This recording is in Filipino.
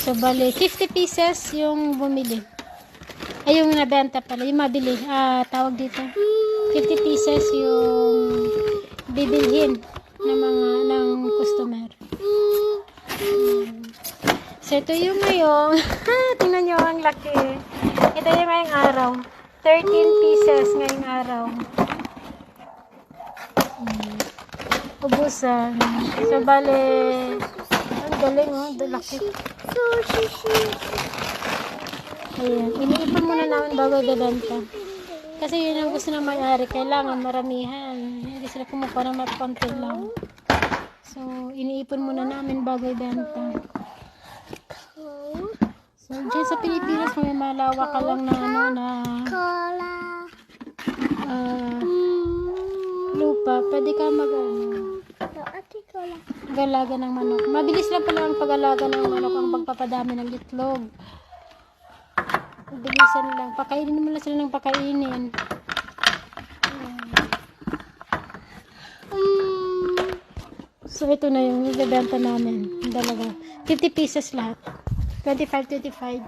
So, bali, 50 pieces yung bumili. Ay, yung nabenta pala. Yung mabili. Tawag dito. 50 pieces yung bibilhin ng customer. So, ito yung ngayong, tingnan nyo ang laki. Ito yung ngayong araw. 13 pieces ngayong araw. Ubusan. So, bale, ang galing, oh. Laki. Ayan. Iniipon muna namin bago ibebenta. Kasi yun ang gusto ng may-ari. Kailangan maramihan. Hindi sila kumukuha ng konti lang. So, iniipon muna namin bago ibenta. So, dyan sa Pilipinas, may malawak ka lang na lupa. Pwede ka mag-alaga ng manok. Mabilis lang pala ang pag-alaga ng manok ang pagpapadami ng itlog. Bilisan lang. Pakainin mo lang sila ng pakainin. So, ito na yung ibebenta namin. Dalawa. 50 pieces lahat. 25, 25.